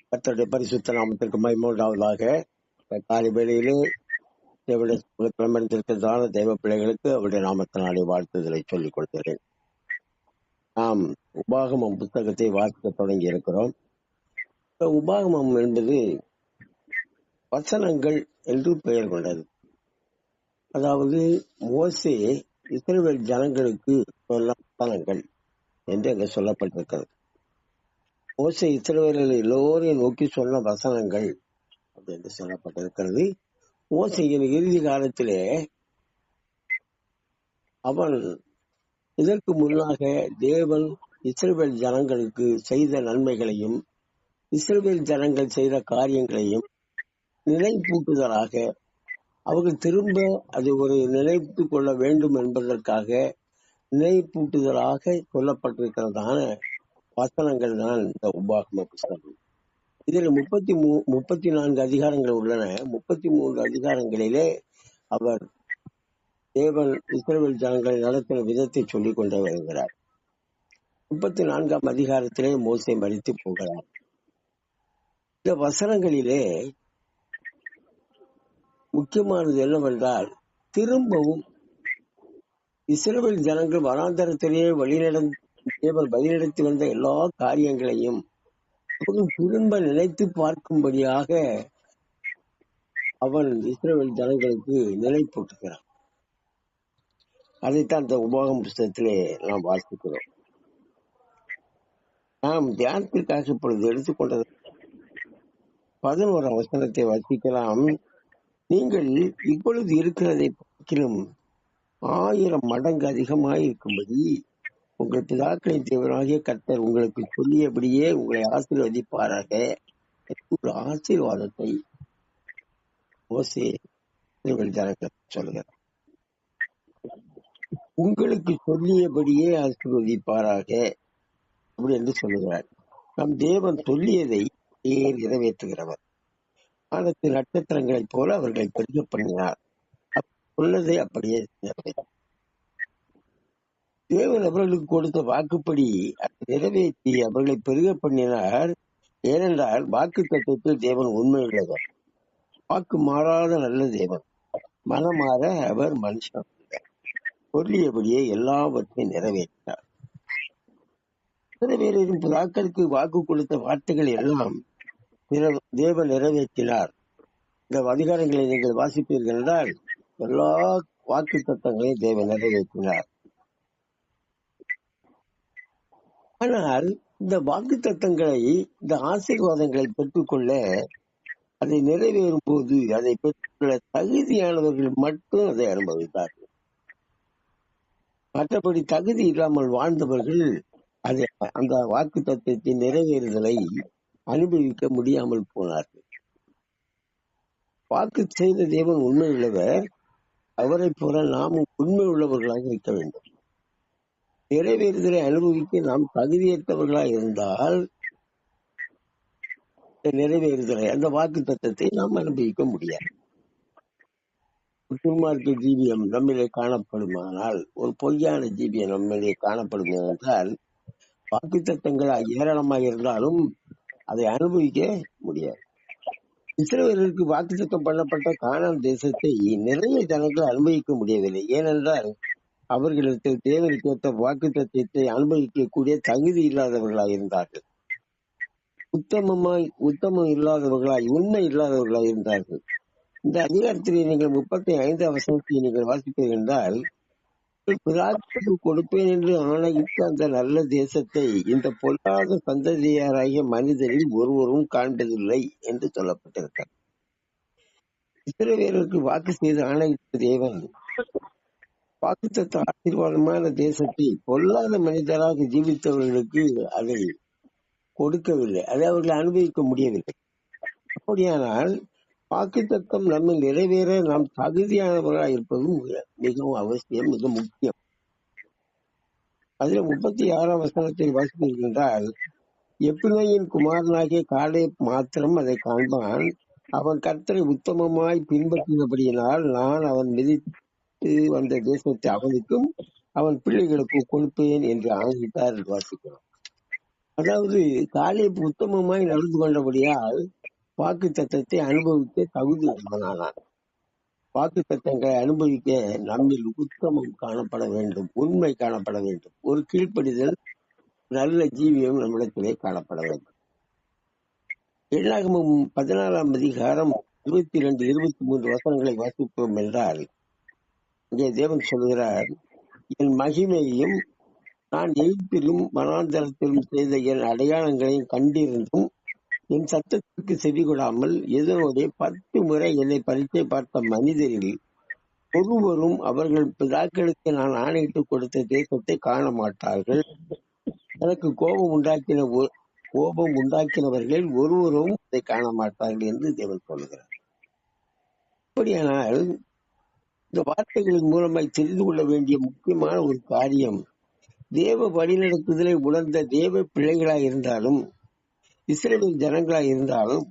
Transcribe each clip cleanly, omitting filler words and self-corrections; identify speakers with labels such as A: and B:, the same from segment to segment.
A: கர்த்தருடைய பரிசுத்த நாமத்திற்கு மகிமை உண்டாவதாக. காலை வேளையிலே தேவனுடைய கிளம்பிருக்கிறதான தெய்வ பிள்ளைகளுக்கு அவருடைய நாமத்தினாலே வாழ்த்துதலை சொல்லிக் கொள்கிறேன். நாம் உபாகமம் புத்தகத்தை வாசிக்க தொடங்கி இருக்கிறோம். உபாகமம் என்பது வசனங்கள் என்று பெயர் கொண்டது. அதாவது மோசே இஸ்ரவேல் ஜனங்களுக்கு சொல்ல வசனங்கள் என்று அங்கே சொல்லப்பட்டிருக்கிறது. மோசே இஸ்ரவேலர்கள் எல்லோரையும் நோக்கி சொன்ன வசனங்கள் என்று சொல்லப்பட்டிருக்கிறது. மோசையின் இறுதி காலத்திலே அவன் இதற்கு முன்னாக தேவன் இஸ்ரவேல் ஜனங்களுக்கு செய்த நன்மைகளையும் இஸ்ரவேல் ஜனங்கள் செய்த காரியங்களையும் நினைப்பூட்டுதலாக அவர்கள் திரும்ப அதை ஒரு நினைத்து கொள்ள வேண்டும் என்பதற்காக நினைப்பூட்டுதலாக சொல்லப்பட்டிருக்கிறதான வசனங்கள் தான் இந்த உபாகம புத்தகம். இதில் 34 அதிகாரங்கள் உள்ளன. 33 அதிகாரங்களிலே அவர் தேவன் இஸ்ரவேல் ஜனங்களை நடத்தின விதத்தை சொல்லிக் கொண்டே வருகிறார். 34ஆம் அதிகாரத்திலே மோசே மரித்து போகிறார். இந்த வசனங்களிலே முக்கியமானது என்னவென்றால், திரும்பவும் இஸ்ரவேல் ஜனங்கள் வனாந்தரத்திலேயே தேவன் வழிநடத்தி வந்த எல்லா காரியங்களையும் திரும்ப நினைத்து பார்க்கும்படியாக அவன் இஸ்ரவேல் ஜனங்களுக்கு நினைப்பூட்டுகிறான். அதைத்தான் இந்த உபாகம புத்தகத்திலே நாம் வாசிக்கிறோம். நாம் தியானத்திற்காக இப்பொழுது எடுத்துக்கொண்டது 11ஆம் வசனத்தை வாசிக்கலாம். நீங்கள் இப்பொழுது இருக்கிறதை பார்க்கிலும் 1000 மடங்கு அதிகமாயிருக்கும்படி உங்கள் பிதாக்களின் தேவனாகிய கர்த்தர் உங்களுக்கு சொல்லியபடியே உங்களை ஆசீர்வதிப்பாராக. ஒரு ஆசீர்வாதத்தை மோசே சொல்லுகிறார். உங்களுக்கு சொல்லியபடியே ஆசீர்வதிப்பாராக அப்படி என்று சொல்லுகிறார். நம் தேவன் சொல்லியதை நிறைவேற்றுகிறவர். வானத்து நட்சத்திரங்களைப் போல அவர்களை பெருக பண்ணினார். சொன்னதை அப்படியே தேவன் அவர்களுக்கு கொடுத்த வாக்குப்படி அதை நிறைவேற்றி அவர்களை பெருக பண்ணினார். ஏனென்றால் வாக்கு தத்துவத்தில் தேவன் உண்மையுள்ளவர், வாக்கு மாறாத நல்ல தேவன், மனமாற அவர் மனுஷன். சொல்லியபடியே எல்லாவற்றையும் நிறைவேற்றார். நிறைவேறும் பிதாக்களுக்கு வாக்கு கொடுத்த வார்த்தைகள் எல்லாம் தேவன் நிறைவேற்றினார். இந்த அதிகாரங்களை நீங்கள் வாசிப்பீர்கள் என்றால் எல்லா வாக்கு தத்தங்களையும் தேவன் நிறைவேற்றினார். ஆனால் இந்த வாக்கு தத்தங்களை, இந்த ஆசீர்வாதங்களை பெற்றுக்கொள்ள, அதை நிறைவேறும் போது அதை பெற்றுக்கொள்ள தகுதியானவர்கள் மட்டும் அதை அனுபவித்தார்கள். மற்றபடி தகுதி இல்லாமல் வாழ்ந்தவர்கள் அதை அந்த வாக்கு தத்துவத்தின் நிறைவேறுதலை அனுபவிக்க முடியாமல் போனார்கள். வாக்கு செய்த தேவன் உண்மை உள்ளவர், அவரை போல நாமும் உண்மை உள்ளவர்களாக இருக்க வேண்டும். நிறைவேறுதலை அனுபவிக்க நாம் தகுதியற்றவர்களாக இருந்தால் நிறைவேறுதலை, அந்த வாக்கு தத்தத்தை நாம் அனுபவிக்க முடியாது. துன்மார்க்க ஜீவியம் நம்மிலே காணப்படுமானால், ஒரு பொய்யான ஜீவியம் நம்மிலே காணப்படும் என்றால் வாக்கு தத்தங்கள் ஏராளமாக இருந்தாலும் அதை அனுபவிக்க முடியாது. இஸ்ரவேலருக்கு வாக்குத்தத்தம் பண்ணப்பட்ட கானான் தேசத்தை நிறைய ஜனங்கள் அனுபவிக்க முடியவில்லை. ஏனென்றால் அவர்களுக்கு தேவனுக்கு ஏற்ற வாக்கு தத்துவத்தை அனுபவிக்கக்கூடிய தகுதி இல்லாதவர்களாக இருந்தார்கள். உத்தமம் இல்லாதவர்களாய், உண்மை இல்லாதவர்களாக இருந்தார்கள். இந்த அதிகாரத்திலே நீங்கள் 35ஆம் வசனத்தை நீங்கள் வாசிப்பீர்கள் என்றால், பிதாக்களுக்கு கொடுப்பேன் என்று ஆணையிட்ட அந்த நல்ல தேசத்தை இந்த பொல்லாத சந்ததியாராகிய மனிதரில் ஒருவரும் காண்பதில்லை என்று சொல்லப்பட்டிருக்கிறார். இஸ்ரவேலருக்கு வாக்கு செய்து ஆணையிட்ட தேவன் வாக்குத்தத்த ஆசீர்வாதமான தேசத்தை பொல்லாத மனிதராக ஜீவித்தவர்களுக்கு அதை கொடுக்கவில்லை, அதை அவர்கள் அனுபவிக்க முடியவில்லை. அப்படியானால் வாக்குத்தத்தம் நம்ம நிறைவேற நாம் தகுதியானவர்களாக இருப்பதும் மிகவும் அவசியம், மிக முக்கியம். அதுல 36ஆம் வசனத்தை வாசிக்கின்றால், எப்பினோயின் குமாரனாகிய காலேப் மாத்திரம் அதை காண்பான். அவன் கர்த்தரை உத்தமமாய் பின்பற்றினபடியினால் நான் அவன் மிதித்து வந்த தேசத்தை அவனுக்கும் அவன் பிள்ளைகளுக்கும் கொடுப்பேன் என்று ஆணையிட்டார் வாசிக்கிறோம். அதாவது காலேப் உத்தமமாய் நடந்து கொண்டபடியால் வாக்கு தத்தத்தை அனுபவிக்க தகுதி உள்ளவனானான். வாக்கு தத்தங்களை அனுபவிக்க நம்மில் உத்தமம் காணப்பட வேண்டும், உண்மை காணப்பட வேண்டும், ஒரு கீழ்ப்படிதல், நல்ல ஜீவியம் நம்மிடத்திலே காணப்பட வேண்டும். எண்ணாகமம் 14ஆம் அதிகாரம் 22, 23 வசனங்களை வாசிப்போம் என்றால், இங்கே தேவன் சொல்கிறார், என் மகிமையையும் நான் எகிப்திலும் வனாந்தரத்திலும் செய்த என் அடையாளங்களையும் கண்டிருந்தும் என் சத்தத்திற்கு செவி கொடாமல் இதனோட 10 முறை என்னை பரீட்சை பார்த்த மனிதரில் ஒருவரும் அவர்கள் பிதாக்களுக்கு நான் ஆணையிட்டு கொடுத்த தேசத்தை காண மாட்டார்கள். எனக்கு கோபம் உண்டாக்கினவர்கள் ஒருவரும் அதை காண மாட்டார்கள் என்று தேவன் சொல்கிறார். அப்படியானால் இந்த வார்த்தைகளின் மூலமாய் தெரிந்து கொள்ள வேண்டிய முக்கியமான ஒரு காரியம், தேவ வழிநடத்துதலை உணர்ந்த தேவ பிள்ளைகளாய் இருந்தாலும் இஸ்ரவேல் ஜனங்களாய் இருந்தாலும்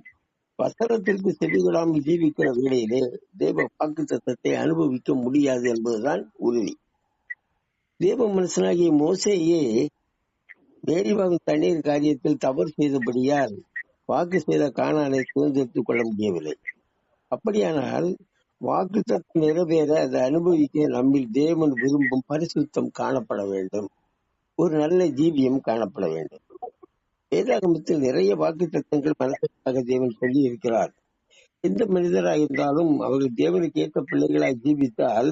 A: வசனத்திற்கு செவிகொடாமல் ஜீவிக்கிற வேளையிலே தேவ வாக்கு தத்தத்தை அனுபவிக்க முடியாது என்பதுதான் உறுதி. தேவ மனுஷனாகிய மோசேயே மேரிபாவின் தண்ணீர் காரியத்தில் தவறு செய்தபடியால் வாக்கு செய்த கானானை சுதந்திரித்துக் கொள்ள முடியவில்லை. அப்படியானால் வாக்கு தத்தம் நிறைவேற அதை அனுபவிக்க நம்மில் தேவன் விரும்பும் பரிசுத்தம் காணப்பட வேண்டும், ஒரு நல்ல ஜீவியம் காணப்பட வேண்டும். வேதாகமத்தில் நிறைய வாக்கு தத்தங்கள் மனதிற்காக தேவன் சொல்லி இருக்கிறார். எந்த மனிதராக இருந்தாலும் அவர்கள் தேவனுக்கு ஏற்ற பிள்ளைகளாய் ஜீவித்தால்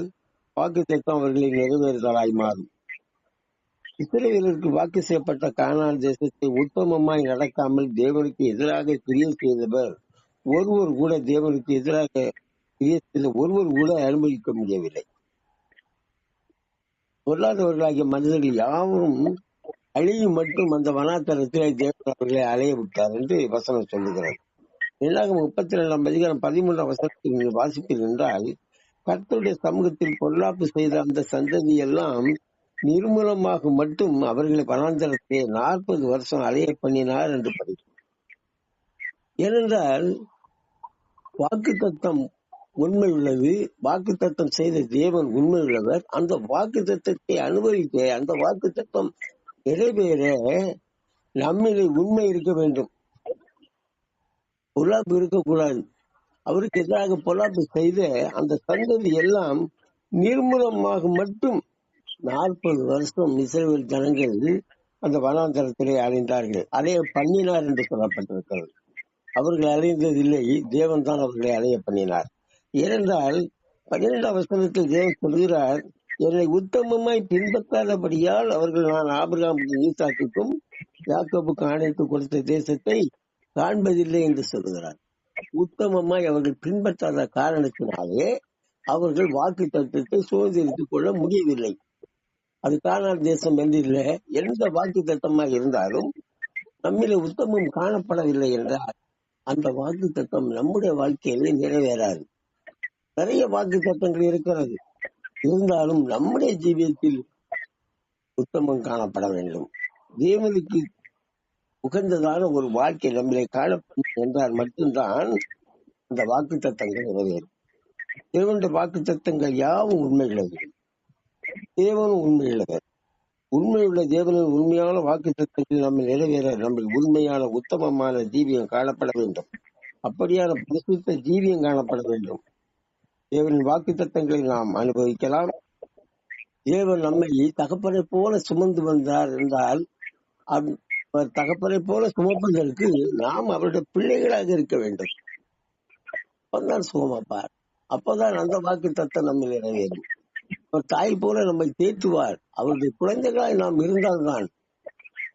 A: வாக்கு தத்தம் அவர்களை நிறைவேறுதலாய் மாறும். இஸ்ரவேலருக்கு வாக்கு செய்யப்பட்ட கானான் தேசத்தை உத்தமமாய் நடக்காமல் தேவனுக்கு எதிராக கிரியை செய்தவர் ஒருவர் கூட தேவனுக்கு எதிராக கிரியை செய்த ஒருவர் கூட அனுமதிக்க முடியவில்லை. பொருளாதவர்களாகிய மனிதர்கள் யாரும் அழியும் மட்டும் அந்த வனாந்தரத்திலே தேவன் அவர்களை அலைய விட்டார் என்று வசனம் சொல்லுகிறார். 32ஆம் அதிகாரம் 13ஆம் வசனத்தில் நீங்கள் வாசிப்பீர்கள் என்றால், கர்த்தருடைய சமூகத்தில் பொல்லாப்பு செய்த அந்த சந்ததி எல்லாம் நிர்மூலமாக மட்டும் அவர்களை வனாந்தரத்தை 40 வருஷம் அலைய பண்ணினார் என்று படிக்கும். ஏனென்றால் வாக்கு தத்தம் உண்மை உள்ளது, வாக்கு தத்தம் செய்த தேவன் உண்மை உள்ளவர். அந்த வாக்கு தத்தத்தை அனுபவிக்க, அந்த வாக்கு தத்தம் நிறைவேற நம்மிலே உண்மை இருக்க வேண்டும், பொல்லாப்பு இருக்கக்கூடாது. அவருக்கு எதிராக பொல்லாப்பு செய்த அந்த சந்ததி எல்லாம் நிர்மூலமாக மட்டும் 40 வருஷம் இஸ்ரவேல் ஜனங்கள் அந்த வனாந்தரத்திலே அலைந்தார்கள். அலைய பண்ணினார் என்று சொல்லப்பட்டிருக்கிறது. அவர்கள் அலைந்ததில்லை, தேவன் தான் அவர்களை அலைய பண்ணினார். ஏனென்றால் 12ஆம் வசனத்தில் தேவன் சொல்கிறார், என்னை உத்தமமாய் பின்பற்றாதபடியால் அவர்கள் நான் ஆபிரகாமுக்கும் ஈசாக்குக்கும் யாக்கோபுக்கும் ஆணைத்து கொடுத்த தேசத்தை காண்பதில்லை என்று சொல்கிறார். உத்தமமாய் அவர்கள் பின்பற்றாத காரணத்தினாலே அவர்கள் வாக்கு தத்தத்தை சுதந்திரித்துக் கொள்ள முடியவில்லை. அது கானான் தேசம் என்றில்லை, எந்த வாக்கு தத்தமாக இருந்தாலும் நம்மிலே உத்தமம் காணப்படவில்லை என்றால் அந்த வாக்கு தத்தம் நம்முடைய வாழ்க்கையிலே நிறைவேறாது. நிறைய வாக்கு தத்தங்கள் இருக்கிறது, இருந்தாலும் நம்முடைய ஜீவியத்தில் உத்தமம் காணப்பட வேண்டும். தேவனுக்கு உகந்ததான ஒரு வாழ்க்கை நம்மளை காணப்படும் என்றால் மட்டும்தான் அந்த வாக்கு தத்தங்கள் நிறைவேறும். தேவனுடைய வாக்கு தத்தங்கள் யாவும் உண்மையுள்ளது, தேவனும் உண்மையுள்ளவர். உண்மையுள்ள தேவனின் உண்மையான வாக்கு தத்தங்கள் நம்ம நிறைவேற நம்ம உண்மையான உத்தமமான ஜீவியம் காணப்பட வேண்டும். அப்படியான பரிசுத்த ஜீவியம் காணப்பட வேண்டும். தேவனின் வாக்கு தத்தங்களை நாம் அனுபவிக்கலாம். தேவன் நம்மை தகப்பனை போல சுமந்து வந்தார் என்றால் அவர் தகப்பனை போல சுமப்பதற்கு நாம் அவருடைய பிள்ளைகளாக இருக்க வேண்டும். அப்பதான் சுமப்பார், அப்பதான் அந்த வாக்கு தத்தம் நம்ம நிறைவேறும். அவர் தாய் போல நம்மை தேற்றுவார். அவருடைய குழந்தைகளாய் நாம் இருந்தால்தான்,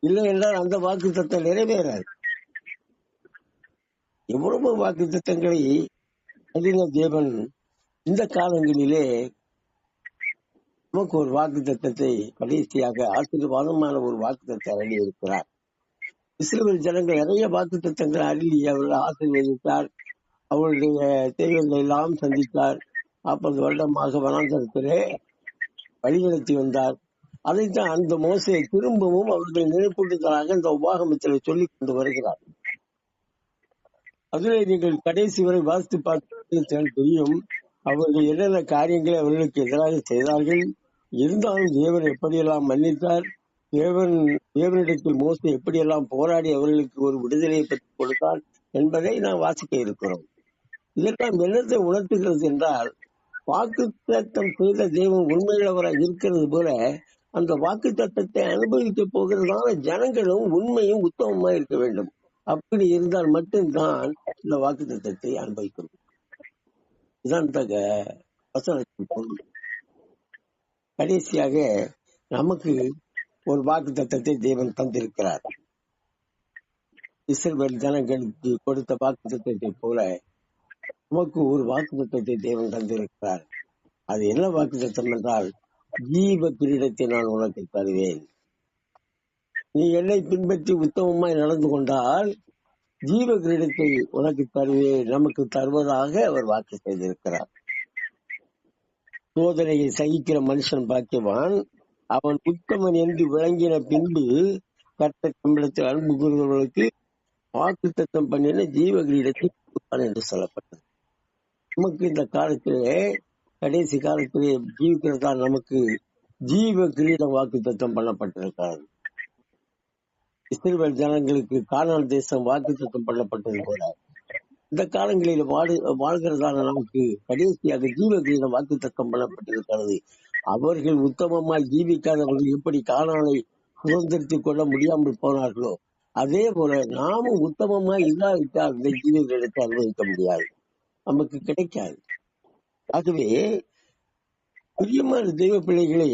A: இல்லை என்றால் அந்த வாக்கு தத்தம் நிறைவேறாது. எவ்வளவு வாக்கு தத்தங்களை அதிக தேவன் இந்த காலங்களிலே நமக்கு ஒரு வாக்கு தத்தத்தை கடைசியாக ஆசீர்வாதமான ஒரு வாக்கு தத்தை அருளி இருக்கிறார். இஸ்ரவேல் ஜனங்கள் நிறைய வாக்கு தத்தங்கள் அருளி அவர்கள் ஆசீர்வதித்தார். அவருடைய தேவைகளை எல்லாம் சந்தித்தார். 40 வருடமாக வனாந்தரத்திலே வழிநடத்தி வந்தார். அதைத்தான் அந்த மோசே திரும்பவும் அவர்கள் நினைப்பூட்டுதலாக இந்த உபாகமத்தில் சொல்லிக் கொண்டு வருகிறார். அதிலே நீங்கள் கடைசி வரை வாசித்து பார்த்து தெரியும் அவர்கள் என்னென்ன காரியங்களை அவர்களுக்கு எதிராக செய்தார்கள். இருந்தாலும் தேவன் எப்படியெல்லாம் மன்னித்தார், தேவனிடத்தில் மோசே எப்படியெல்லாம் போராடி அவர்களுக்கு ஒரு விடுதலையை பெற்றுக் கொடுத்தார் என்பதை நாம் வாசிக்க இருக்கிறோம். இதெல்லாம் என்னத்தை உணர்த்துகிறது என்றால், வாக்குத்தத்தம் செய்த தேவன் உண்மையுள்ளவராக இருக்கிறது போல அந்த வாக்குத்தத்தத்தை அனுபவிக்க போகிறதான ஜனங்களும் உண்மையும் உத்தமமா இருக்க வேண்டும். அப்படி இருந்தால் மட்டும்தான் இந்த வாக்குத்தத்தத்தை அனுபவிக்க முடியும். இதுதான் இந்த வசனத்தின் பொருள். கடைசியாக நமக்கு ஒரு வாக்குத்தத்தத்தை தேவன் தந்திருக்கிறார். இஸ்ரவேல் ஜனங்களுக்கு கொடுத்த வாக்குத்தத்தத்தை போல நமக்கு ஒரு வாக்குத்தத்தத்தை தேவன் தந்திருக்கிறார். அது என்ன வாக்குத்தத்தம் என்றால், ஜீவ கிரீடத்தை நான் உனக்கு தருவேன். நீ என்னை பின்பற்றி உத்தமமாய் நடந்து கொண்டால் ஜீவ கிரீடத்தை உனக்கு தருவேன், நமக்கு தருவதாக அவர் வாக்கு செய்திருக்கிறார். சோதனையை சகிக்கிற மனுஷன் பாக்கியவான், அவன் உத்தமன் என்று விளங்கின பின்பு கர்த்தர் தம்மிடத்தில் அன்பு கூறுபவர்களுக்கு வாக்குத்தத்தம் பண்ணின ஜீவ கிரீடத்தை கொடுப்பான் என்று சொல்லப்பட்டது. நமக்கு இந்த காலத்திலே, கடைசி காலத்திலே ஜீவிக்கிறதா நமக்கு ஜீவ கிரீடம் வாக்குத்தத்தம் பண்ணப்பட்டிருக்கிறது. இஸ்ரவேல் ஜனங்களுக்கு கானான் தேசம் வாக்குத்தத்தம் பண்ணப்பட்டது போல இந்த காலங்களில் வாழ்கிறதான நமக்கு கடைசியாக ஜீவ கிரீடம் வாக்குத்தத்தம் பண்ணப்பட்டிருக்கிறது. அவர்கள் உத்தமமாய் ஜீவிக்காதவர்கள் எப்படி கானானை சுதந்திரத்துக் கொள்ள முடியாமல் போனார்களோ, அதே போல நாமும் உத்தமமாய் இல்லாவிட்டால் இந்த ஜீவ கிரீடத்தை அனுபவிக்க முடியாது, நமக்கு கிடைக்காது. ஆகவே பிரியமான தெய்வ பிள்ளைகளே,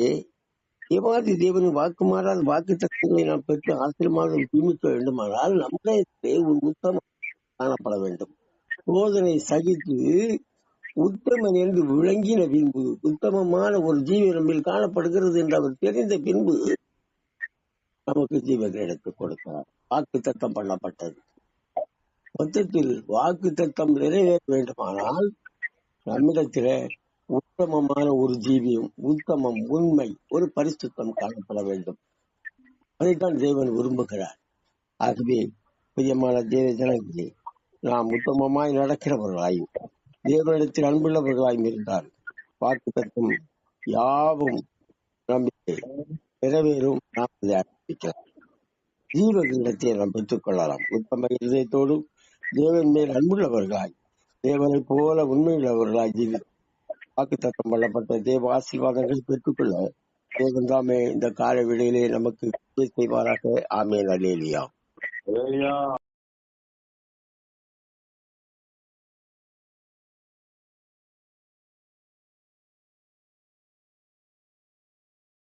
A: தேவாதி தேவனின் வாக்கு மாறாத வாக்கு தத்துவங்களை நாம் பெற்று ஆசிரியமாக தீமிக்க வேண்டுமானால் நம்மிடத்திலே ஒரு உத்தமம் காணப்பட வேண்டும். சோதனை சகித்து உத்தமன் என்று விளங்கின பின்பு, உத்தமமான ஒரு ஜீவ நம்மில் காணப்படுகிறது என்று அவர் தெரிந்த பின்பு நமக்கு ஜீவ கிரீடத்தை கொடுக்கிறார். வாக்கு தத்தம் பண்ணப்பட்டது. மொத்தத்தில் வாக்கு தத்தம் நிறைவேற வேண்டுமானால் நம்மிடத்தில உத்தமமான ஒரு ஜீவியம், உத்தமம், உண்மை, ஒரு பரிசுத்தம் காணப்பட வேண்டும். அதைத்தான் தேவன் விரும்புகிறார். ஆகவே பிரியமான தேவ ஜனங்களே, நாம் உத்தமமாய் நடக்கிறவர்களாயும் தேவனிடத்தில் அன்புள்ளவர்களாயும் இருந்தால் வாக்குத்தத்தம் யாவும் நம்பிக்கை நிறைவேறும். நாம் இதை அறிவிக்கலாம். ஜீவ கிரீடத்தை நாம் பெற்றுக் கொள்ளலாம். உத்தம இதயத்தோடு தேவன் மேல் அன்புள்ளவர்களாய், தேவனை போல உண்மையுள்ளவர்களாய் வாக்குத்தத்தம் பண்ணப்பட்ட தேவ ஆசீர்வாதங்களை பெற்றுக்கொள்ள தேவன் தாமே இந்த கால வேளையிலே நமக்கு செய்வாராக. ஆமென். அல்லேலூயா.